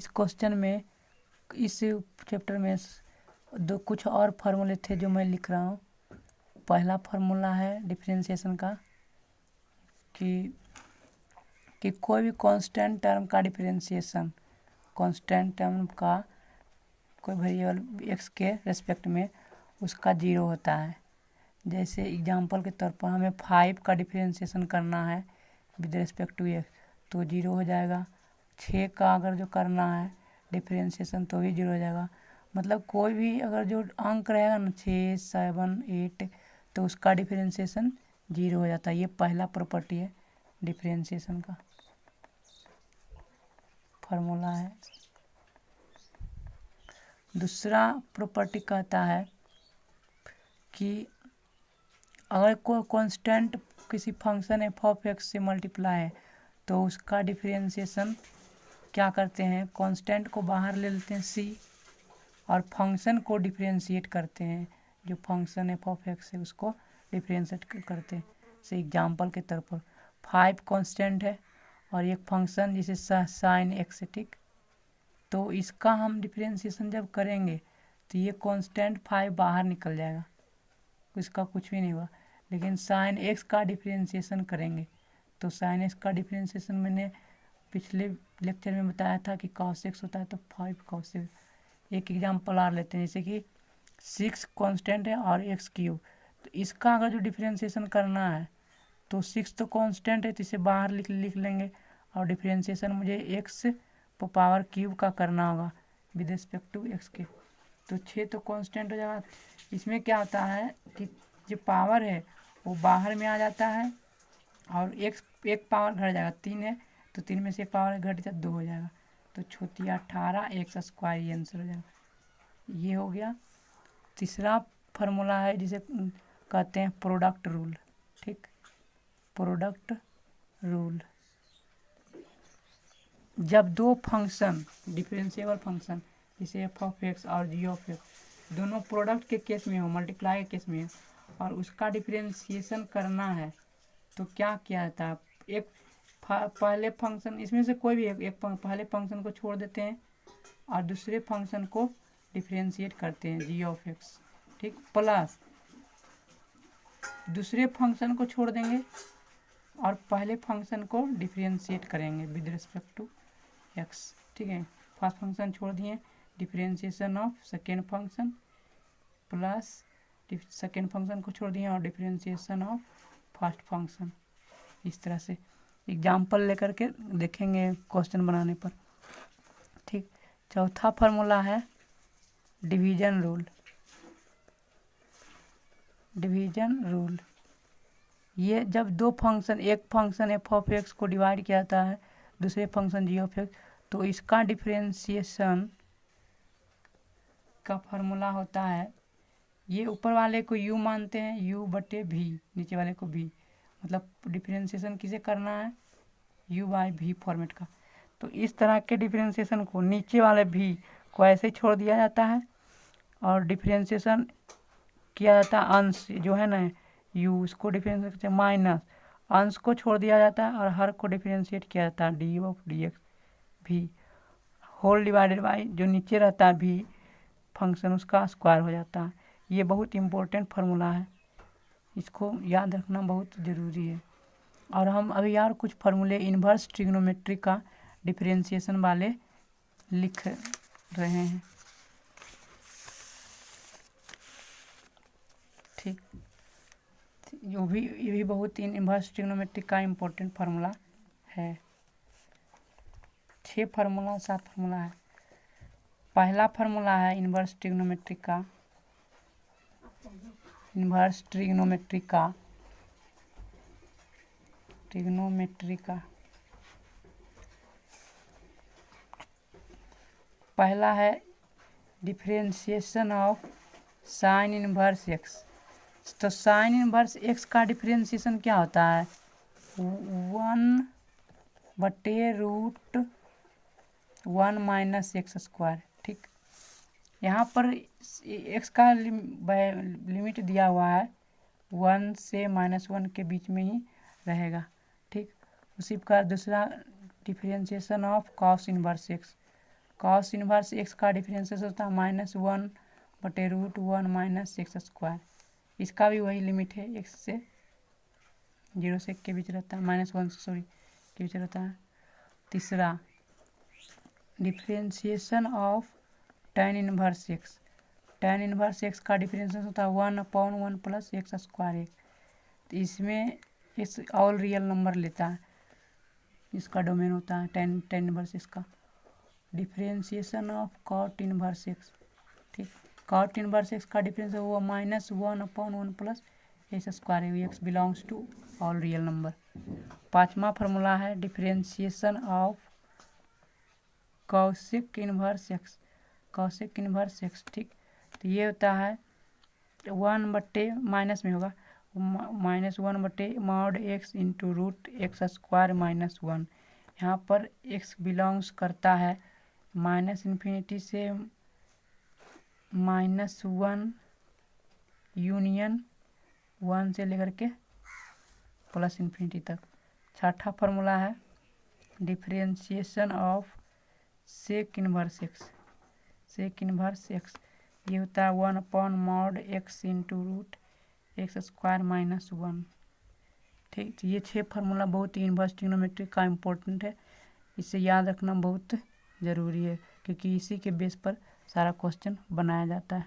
इस क्वेश्चन में, इस चैप्टर में कुछ और फार्मूले थे जो मैं लिख रहा हूँ। पहला फार्मूला है डिफरेंशिएशन का कि कोई भी कांस्टेंट टर्म का डिफरेंशिएशन, कांस्टेंट टर्म का कोई वेरिएबल एक्स के रेस्पेक्ट में उसका जीरो होता है। जैसे एग्जांपल के तौर पर हमें 5 का डिफरेंशिएशन करना है विद रिस्पेक्ट टू एक्स, तो जीरो हो जाएगा। 6 का अगर जो करना है डिफरेंशिएशन तो भी जीरो हो जाएगा। मतलब कोई भी अगर जो अंक रहेगा ना 6, 7, 8, तो उसका डिफरेंशिएशन जीरो हो जाता है। ये पहला प्रॉपर्टी है डिफरेंशिएशन का, फार्मूला है। दूसरा प्रॉपर्टी कहता है कि अगर कोई कांस्टेंट किसी फंक्शन एफ ऑफ एक्स से मल्टीप्लाई है तो उसका डिफरेंशिएशन क्या करते हैं, कांस्टेंट को बाहर ले लेते हैं सी और फंक्शन को डिफरेंशिएट करते हैं। जो फंक्शन एफ ऑफ एक्स है उसको डिफरेंशिएट करते हैं। जैसे एग्जांपल के तौर पर 5 कांस्टेंट है और एक फंक्शन जिसे साइन एक्स, ठीक। तो इसका हम डिफरेंशिएशन जब करेंगे तो ये कांस्टेंट 5 बाहर निकल जाएगा, इसका कुछ भी नहीं हुआ। लेकिन साइन एक्स का डिफरेंशिएशन करेंगे तो साइन एक्स का डिफरेंशिएशन मैंने पिछले लेक्चर में बताया था कि cos x होता है तो 5 cos x। एक एग्जांपल और लेते हैं, जैसे कि 6 कांस्टेंट है और x क्यूब, तो इसका अगर जो डिफरेंशिएशन करना है तो 6 तो कांस्टेंट है तो इसे बाहर लिख लेंगे और डिफरेंशिएशन मुझे x पावर क्यूब का करना होगा विद रिस्पेक्ट टू x के। तो 6 तो कांस्टेंट हो जाएगा। इसमें क्या होता है कि जो पावर है वो बाहर में आ जाता है और एक पावर घट जाएगा। 3 है तो 3 में से एक पावर घट जाए 2 हो जाएगा, तो छोटी 18 एक्स स्क्वायर ये आंसर हो जाएगा। ये हो गया। तीसरा फार्मूला है जिसे कहते हैं प्रोडक्ट रूल, ठीक। प्रोडक्ट रूल, जब दो फंक्शन डिफरेंशिएबल फंक्शन जैसे एफ ऑफ एक्स और जी ऑफ एक्स दोनों प्रोडक्ट के केस में हो, मल्टीप्लाई के केस में हो और उसका डिफरेंशिएशन करना है तो क्या किया जाता है, एक पहले फंक्शन इसमें से कोई भी एक पहले फंक्शन को छोड़ देते हैं और दूसरे फंक्शन को डिफरेंशिएट करते हैं जी ऑफ एक्स, ठीक। प्लस दूसरे फंक्शन को छोड़ देंगे और पहले फंक्शन को डिफरेंशिएट करेंगे विद रिस्पेक्ट टू एक्स, ठीक है। फर्स्ट फंक्शन छोड़ दिए, differentiation of second function plus second function को छोड़ दिए और डिफरेंशिएशन ऑफ फर्स्ट फंक्शन। इस तरह से एग्जाम्पल लेकर के देखेंगे क्वेश्चन बनाने पर, ठीक। चौथा फार्मूला है डिवीजन रूल। डिवीजन रूल, ये जब दो फंक्शन, एक फंक्शन एफ ऑफ एक्स को डिवाइड किया जाता है दूसरे फंक्शन जी ऑफ एक्स, तो इसका डिफरेंशिएशन का फार्मूला होता है, ये ऊपर वाले को u मानते हैं, u बटे v, नीचे वाले को v, मतलब डिफरेंशिएशन किसे करना है, u बाई v फॉर्मेट का। तो इस तरह के डिफरेंशिएशन को नीचे वाले v को ऐसे छोड़ दिया जाता है और डिफरेंशिएशन किया जाता है अंश जो है ना u, उसको डिफरेंशिएट माइनस अंश को छोड़ दिया जाता है और हर को डिफरेंशिएट किया जाता है डी ऑफ डी एक्स भी होल डिवाइडेड बाई जो नीचे रहता है v फंक्शन उसका स्क्वायर हो जाता है। ये बहुत इम्पोर्टेंट फार्मूला है, इसको याद रखना बहुत ज़रूरी है। और हम अभी यार कुछ फार्मूले इन्वर्स ट्रिग्नोमेट्री का डिफरेंशिएशन वाले लिख रहे हैं, ठीक। ये भी बहुत इन्वर्स ट्रिग्नोमेट्री का इम्पोर्टेंट फार्मूला है। 6 फार्मूला 7 फार्मूला है। पहला फार्मूला है इन्वर्स ट्रिग्नोमेट्री का, इन्वर्स ट्रिग्नोमेट्री का पहला है differentiation of sine inverse x. तो साइन इन्वर्स एक्स का डिफरेंशिएशन क्या होता है, 1/√1 माइनस एक्स स्क्वायर, ठीक। यहाँ पर x का लिमिट दिया हुआ है 1 से -1 के बीच में ही रहेगा, ठीक। उसी प्रकार दूसरा differentiation of cos inverse x, cos inverse x का डिफरेंशियल होता है -1/√1 माइनस एक्स स्क्वायर। इसका भी वही लिमिट है, एक्स से 0 से 1 के बीच रहता है, -1 से सॉरी के बीच रहता है। तीसरा differentiation of tan inverse x. tan inverse x का डिफरेंशियल होता है 1/1 प्लस एक्स स्क्वायर। तो इसमें इस ऑल रियल नंबर लेता है, इसका डोमेन होता है tan इनवर्स एक्स का। Differentiation of cot inverse x, ठीक, cot इनवर्स एक्स का डिफरेंस हुआ -1/1 plus x square, x belongs to all real number. पांचवा फार्मूला है differentiation of cosec inverse x, cosec inverse x, ठीक। तो ये होता है 1/, माइनस में होगा -1/mod x into root x square -1। यहाँ पर x बिलोंग्स करता है -∞ से -1 यूनियन 1 से लेकर के +∞ तक। छठा फार्मूला है differentiation of sec inverse x, sec inverse x, ये होता है 1/mod x into root x square -1, ठीक। तो ये 6 फार्मूला बहुत ही इनवर्स ट्रिग्नोमेट्री का इम्पोर्टेंट है, इसे याद रखना बहुत ज़रूरी है क्योंकि इसी के बेस पर सारा क्वेश्चन बनाया जाता है।